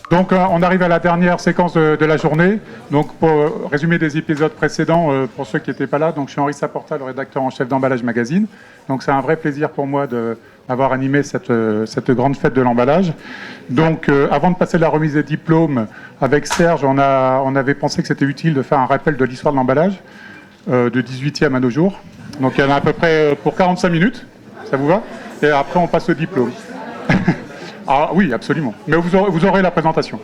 Donc on arrive à la dernière séquence de la journée. Donc pour résumer des épisodes précédents, pour ceux qui n'étaient pas là, donc je suis Henri Saporta, le rédacteur en chef d'Emballage Magazine. Donc c'est un vrai plaisir pour moi d'avoir animé cette grande fête de l'emballage. Donc avant de passer la remise des diplômes, avec Serge, on avait pensé que c'était utile de faire un rappel de l'histoire de l'emballage, de 18e à nos jours. Donc il y en a à peu près pour 45 minutes, ça vous va? Et après on passe au diplôme. Ah oui, absolument. Mais vous aurez la présentation.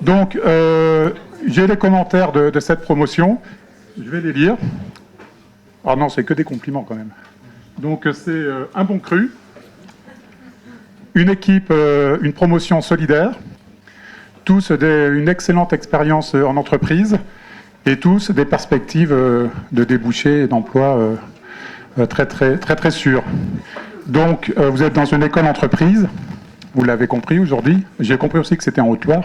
Donc, j'ai les commentaires de cette promotion. Je vais les lire. Ah non, c'est que des compliments quand même. Donc, c'est un bon cru, une équipe, une promotion solidaire, tous une excellente expérience en entreprise et tous des perspectives de débouchés et d'emploi très sûres. Donc, vous êtes dans une école entreprise. Vous l'avez compris aujourd'hui. J'ai compris aussi que c'était en Haute-Loire.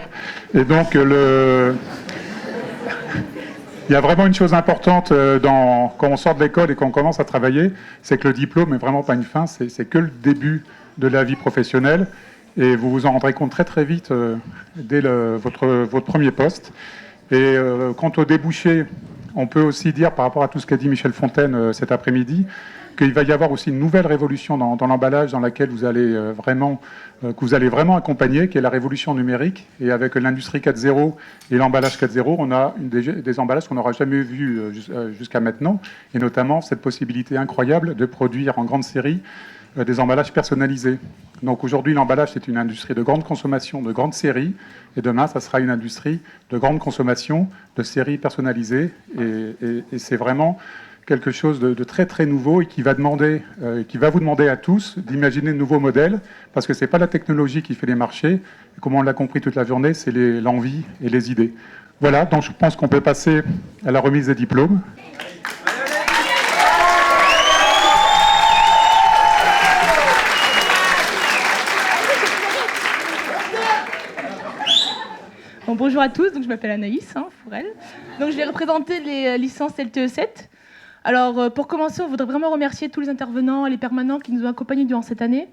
Et donc, il y a vraiment une chose importante quand on sort de l'école et qu'on commence à travailler, c'est que le diplôme n'est vraiment pas une fin, c'est que le début de la vie professionnelle. Et vous vous en rendrez compte très vite dès votre premier poste. Et quant au débouché, on peut aussi dire, par rapport à tout ce qu'a dit Michel Fontaine cet après-midi, qu'il va y avoir aussi une nouvelle révolution dans l'emballage dans laquelle vous allez vraiment accompagner, qui est la révolution numérique. Et avec l'industrie 4.0 et l'emballage 4.0, on a des emballages qu'on n'aura jamais vus jusqu'à maintenant, et notamment cette possibilité incroyable de produire en grande série des emballages personnalisés. Donc aujourd'hui, l'emballage, c'est une industrie de grande consommation, de grande série, et demain, ça sera une industrie de grande consommation, de séries personnalisées, et c'est vraiment quelque chose de très nouveau et qui va vous demander à tous d'imaginer de nouveaux modèles, parce que c'est pas la technologie qui fait les marchés, comme on l'a compris toute la journée, c'est l'envie et les idées. Voilà, donc je pense qu'on peut passer à la remise des diplômes. Bon, bonjour à tous, donc je m'appelle Anaïs Fourel. Donc je vais représenter les licences LTE7. Alors pour commencer, on voudrait vraiment remercier tous les intervenants et les permanents qui nous ont accompagnés durant cette année.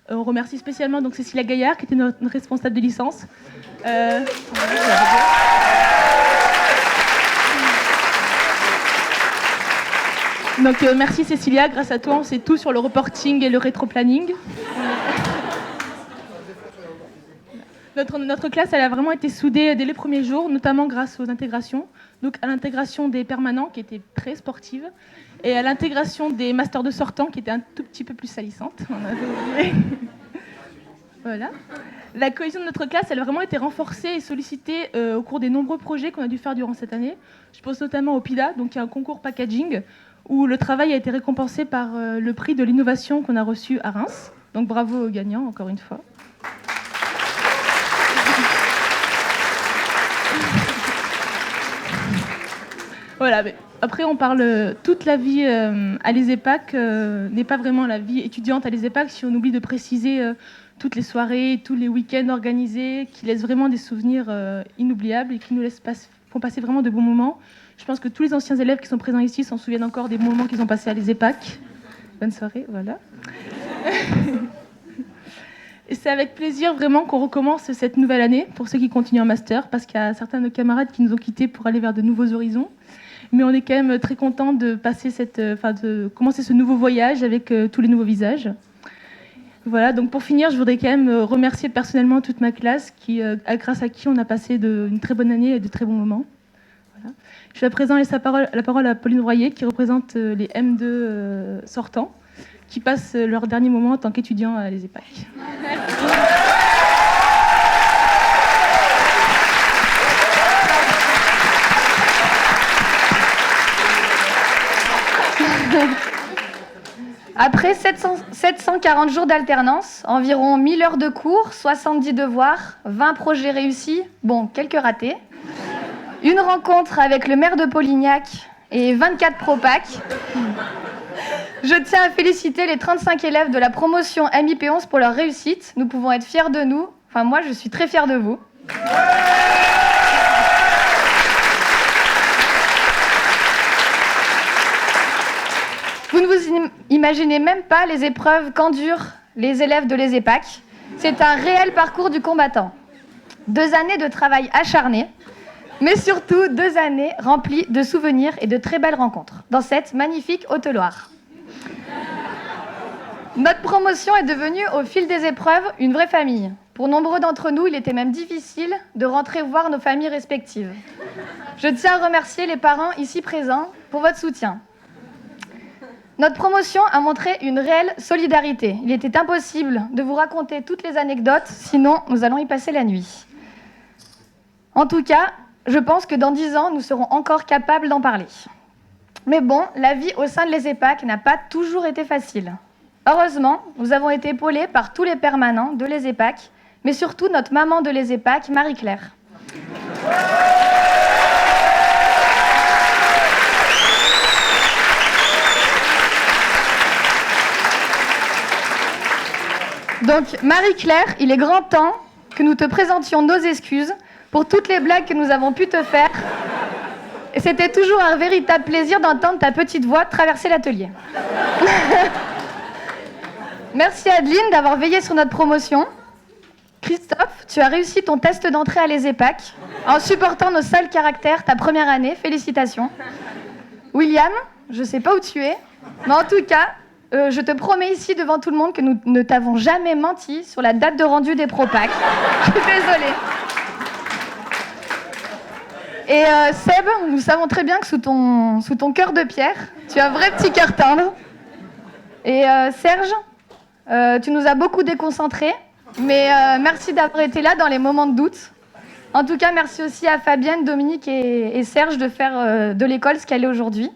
On remercie spécialement donc Cécilia Gaillard qui était notre responsable de licence. Donc merci Cécilia, grâce à toi on sait tout sur le reporting et le rétro-planning. Notre classe, elle a vraiment été soudée dès les premiers jours, notamment grâce aux intégrations. Donc à l'intégration des permanents, qui étaient très sportives, et à l'intégration des masters de sortants, qui étaient un tout petit peu plus salissantes. Voilà. La cohésion de notre classe, elle a vraiment été renforcée et sollicitée au cours des nombreux projets qu'on a dû faire durant cette année. Je pense notamment au PIDA, donc qui est un concours packaging, où le travail a été récompensé par le prix de l'innovation qu'on a reçu à Reims. Donc bravo aux gagnants, encore une fois. Voilà, mais après on parle toute la vie à l'ESEPAC n'est pas vraiment la vie étudiante à l'ESEPAC si on oublie de préciser toutes les soirées, tous les week-ends organisés qui laissent vraiment des souvenirs inoubliables et qui nous font passer vraiment de bons moments. Je pense que tous les anciens élèves qui sont présents ici s'en souviennent encore des moments qu'ils ont passés à l'ESEPAC. Bonne soirée, voilà. Et c'est avec plaisir vraiment qu'on recommence cette nouvelle année pour ceux qui continuent en master, parce qu'il y a certains de nos camarades qui nous ont quittés pour aller vers de nouveaux horizons. Mais on est quand même très content de passer de commencer ce nouveau voyage avec tous les nouveaux visages. Voilà, donc pour finir, je voudrais quand même remercier personnellement toute ma classe, grâce à qui on a passé une très bonne année et de très bons moments. Voilà. Je vais à présent laisser la parole à Pauline Royer, qui représente les M2 sortants, qui passent leur dernier moment en tant qu'étudiants à l'ESEPAC. Après 740 jours d'alternance, environ 1000 heures de cours, 70 devoirs, 20 projets réussis, bon, quelques ratés, une rencontre avec le maire de Polignac et 24 propac, je tiens à féliciter les 35 élèves de la promotion MIP11 pour leur réussite. Nous pouvons être fiers de nous. Enfin, moi, je suis très fière de vous. Vous ne vous imaginez même pas les épreuves qu'endurent les élèves de l'ESEPAC. C'est un réel parcours du combattant. 2 années de travail acharné, mais surtout 2 années remplies de souvenirs et de très belles rencontres dans cette magnifique Haute-Loire. Notre promotion est devenue, au fil des épreuves, une vraie famille. Pour nombreux d'entre nous, il était même difficile de rentrer voir nos familles respectives. Je tiens à remercier les parents ici présents pour votre soutien. Notre promotion a montré une réelle solidarité. Il était impossible de vous raconter toutes les anecdotes, sinon nous allons y passer la nuit. En tout cas, je pense que dans 10 ans, nous serons encore capables d'en parler. Mais bon, la vie au sein de les EPAC n'a pas toujours été facile. Heureusement, nous avons été épaulés par tous les permanents de les EPAC, mais surtout notre maman de les EPAC, Marie-Claire. Donc, Marie-Claire, il est grand temps que nous te présentions nos excuses pour toutes les blagues que nous avons pu te faire. Et c'était toujours un véritable plaisir d'entendre ta petite voix traverser l'atelier. Merci Adeline d'avoir veillé sur notre promotion. Christophe, tu as réussi ton test d'entrée à les EPAC en supportant nos sales caractères ta première année. Félicitations. William, je ne sais pas où tu es, mais en tout cas, je te promets ici devant tout le monde que nous ne t'avons jamais menti sur la date de rendu des Propac. Je suis désolée. Et Seb, nous savons très bien que sous ton cœur de pierre, tu as un vrai petit cœur tendre. Et Serge, tu nous as beaucoup déconcentrés, mais merci d'avoir été là dans les moments de doute. En tout cas, merci aussi à Fabienne, Dominique et Serge de faire de l'école ce qu'elle est aujourd'hui.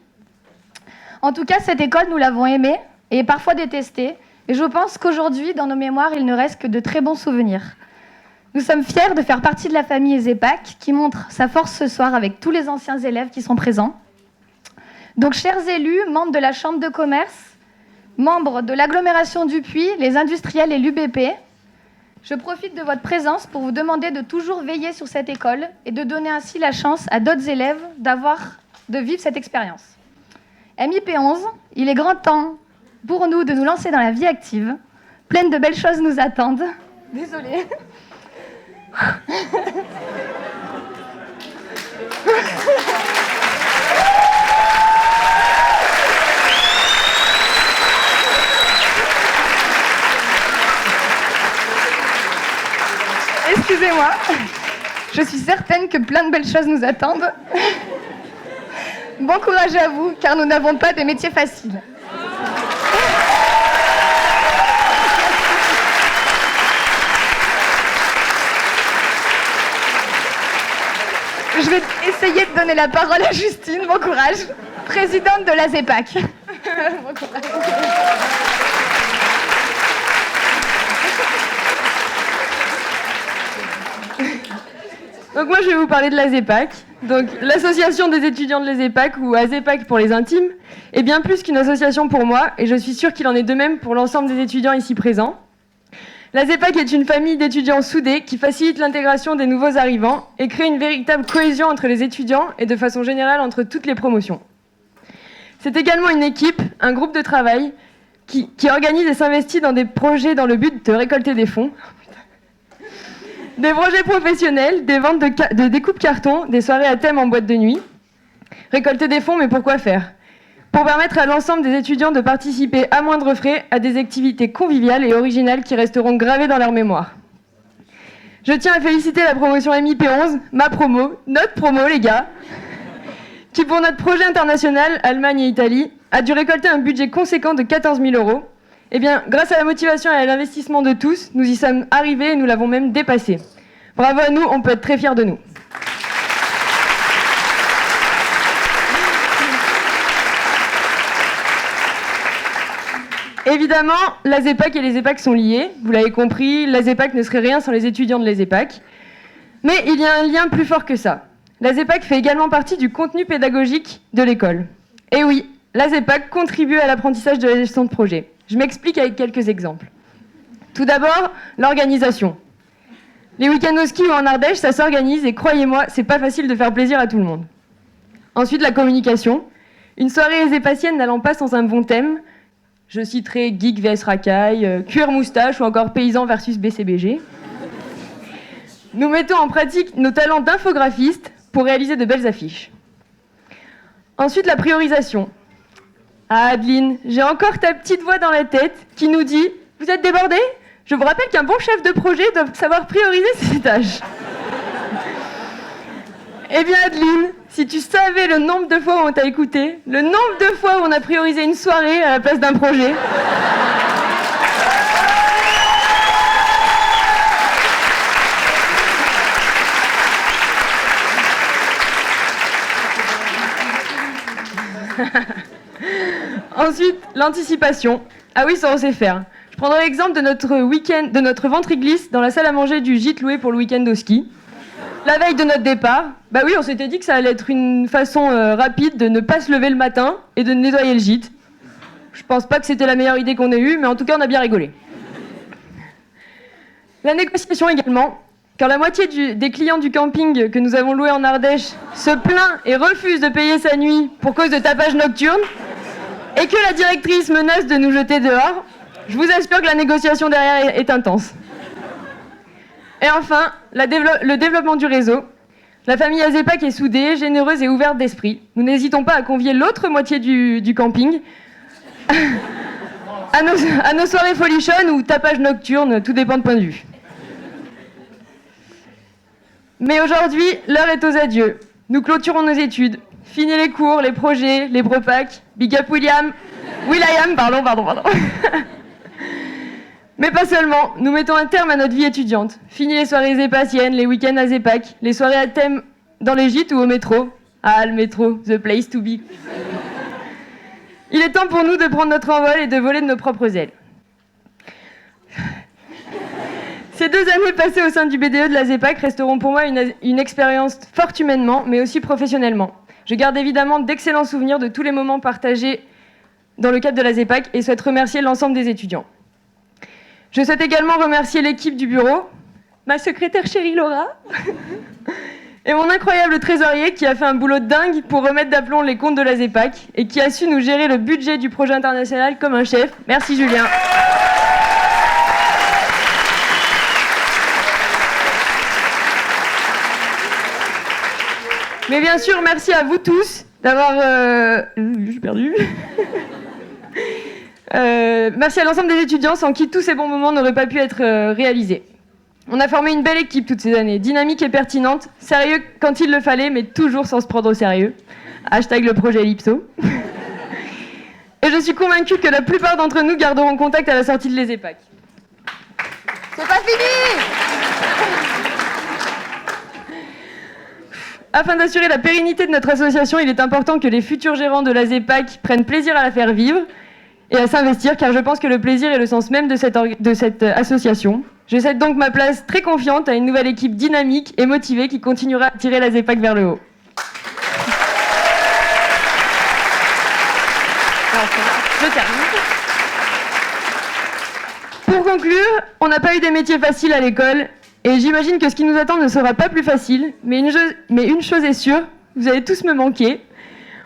En tout cas, cette école, nous l'avons aimée et parfois détestée. Et je pense qu'aujourd'hui, dans nos mémoires, il ne reste que de très bons souvenirs. Nous sommes fiers de faire partie de la famille EZEPAC qui montre sa force ce soir avec tous les anciens élèves qui sont présents. Donc, chers élus, membres de la Chambre de commerce, membres de l'agglomération du Puy, les industriels et l'UBP, je profite de votre présence pour vous demander de toujours veiller sur cette école et de donner ainsi la chance à d'autres élèves de vivre cette expérience. MIP11, il est grand temps pour nous de nous lancer dans la vie active. Plein de belles choses nous attendent. Désolée. Excusez-moi, je suis certaine que plein de belles choses nous attendent. Bon courage à vous, car nous n'avons pas des métiers faciles. Je vais essayer de donner la parole à Justine, bon courage, présidente de la ZEPAC. Bon courage. Donc moi, je vais vous parler de la ZEPAC. Donc l'association des étudiants de l'EZEPAC, ou AZEPAC pour les intimes, est bien plus qu'une association pour moi, et je suis sûre qu'il en est de même pour l'ensemble des étudiants ici présents. La ZEPAC est une famille d'étudiants soudés qui facilite l'intégration des nouveaux arrivants et crée une véritable cohésion entre les étudiants et de façon générale entre toutes les promotions. C'est également une équipe, un groupe de travail qui organise et s'investit dans des projets dans le but de récolter des fonds. Des projets professionnels, des ventes de découpe carton, des soirées à thème en boîte de nuit. Récolter des fonds, mais pourquoi faire ? Pour permettre à l'ensemble des étudiants de participer à moindre frais à des activités conviviales et originales qui resteront gravées dans leur mémoire. Je tiens à féliciter la promotion MIP11, ma promo, notre promo les gars, qui pour notre projet international, Allemagne et Italie, a dû récolter un budget conséquent de 14 000 €. Eh bien, grâce à la motivation et à l'investissement de tous, nous y sommes arrivés et nous l'avons même dépassé. Bravo à nous, on peut être très fiers de nous. Évidemment, la ZEPAC et les EPAC sont liés. Vous l'avez compris, la ZEPAC ne serait rien sans les étudiants de les EPAC. Mais il y a un lien plus fort que ça. La ZEPAC fait également partie du contenu pédagogique de l'école. Et oui, la ZEPAC contribue à l'apprentissage de la gestion de projet. Je m'explique avec quelques exemples. Tout d'abord, l'organisation. Les week-ends au ski ou en Ardèche, ça s'organise et croyez-moi, c'est pas facile de faire plaisir à tout le monde. Ensuite, la communication. Une soirée ezépacienne n'allant pas sans un bon thème. Je citerai geek vs racaille, cuir moustache ou encore paysan versus BCBG. Nous mettons en pratique nos talents d'infographistes pour réaliser de belles affiches. Ensuite, la priorisation. Ah, Adeline, j'ai encore ta petite voix dans la tête qui nous dit « Vous êtes débordés ? Je vous rappelle qu'un bon chef de projet doit savoir prioriser ses tâches. » Eh bien, Adeline, si tu savais le nombre de fois où on t'a écouté, le nombre de fois où on a priorisé une soirée à la place d'un projet... Ensuite, l'anticipation. Ah oui, ça on sait faire. Je prendrai l'exemple de notre week-end, de notre ventre-glisse dans la salle à manger du gîte loué pour le week-end au ski. La veille de notre départ, bah oui, on s'était dit que ça allait être une façon rapide de ne pas se lever le matin et de nettoyer le gîte. Je pense pas que c'était la meilleure idée qu'on ait eue, mais en tout cas, on a bien rigolé. La négociation également. Quand la moitié des clients du camping que nous avons loué en Ardèche se plaint et refuse de payer sa nuit pour cause de tapage nocturne, et que la directrice menace de nous jeter dehors, je vous assure que la négociation derrière est intense. Et enfin, le développement du réseau. La famille Azepac est soudée, généreuse et ouverte d'esprit. Nous n'hésitons pas à convier l'autre moitié du camping à nos soirées folichonnes ou tapage nocturne, tout dépend de point de vue. Mais aujourd'hui, l'heure est aux adieux. Nous clôturons nos études. Fini les cours, les projets, les bropacs. Big up Will.i.am, pardon. Mais pas seulement. Nous mettons un terme à notre vie étudiante. Fini les soirées zépatiennes, les week-ends à Zépac, les soirées à thème dans les gîtes ou au métro. Ah, le métro, the place to be. Il est temps pour nous de prendre notre envol et de voler de nos propres ailes. Ces 2 années passées au sein du BDE de la Zépac resteront pour moi une expérience forte humainement, mais aussi professionnellement. Je garde évidemment d'excellents souvenirs de tous les moments partagés dans le cadre de la Zépac et souhaite remercier l'ensemble des étudiants. Je souhaite également remercier l'équipe du bureau, ma secrétaire chérie Laura, et mon incroyable trésorier qui a fait un boulot dingue pour remettre d'aplomb les comptes de la Zépac et qui a su nous gérer le budget du projet international comme un chef. Merci Julien. Mais bien sûr, merci à vous tous d'avoir... J'ai perdu. Merci à l'ensemble des étudiants sans qui tous ces bons moments n'auraient pas pu être réalisés. On a formé une belle équipe toutes ces années, dynamique et pertinente, sérieux quand il le fallait, mais toujours sans se prendre au sérieux. Hashtag le projet Ellipso. Et je suis convaincue que la plupart d'entre nous garderont contact à la sortie de l'ESEPAC. C'est pas fini! Afin d'assurer la pérennité de notre association, il est important que les futurs gérants de la Zépac prennent plaisir à la faire vivre et à s'investir, car je pense que le plaisir est le sens même de cette association. Je cède donc ma place très confiante à une nouvelle équipe dynamique et motivée qui continuera à tirer la Zépac vers le haut. Je termine. Pour conclure, on n'a pas eu des métiers faciles à l'école. Et j'imagine que ce qui nous attend ne sera pas plus facile, mais une chose est sûre, vous allez tous me manquer.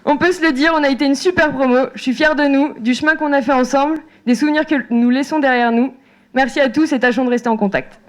On peut se le dire, on a été une super promo, je suis fière de nous, du chemin qu'on a fait ensemble, des souvenirs que nous laissons derrière nous. Merci à tous et tâchons de rester en contact.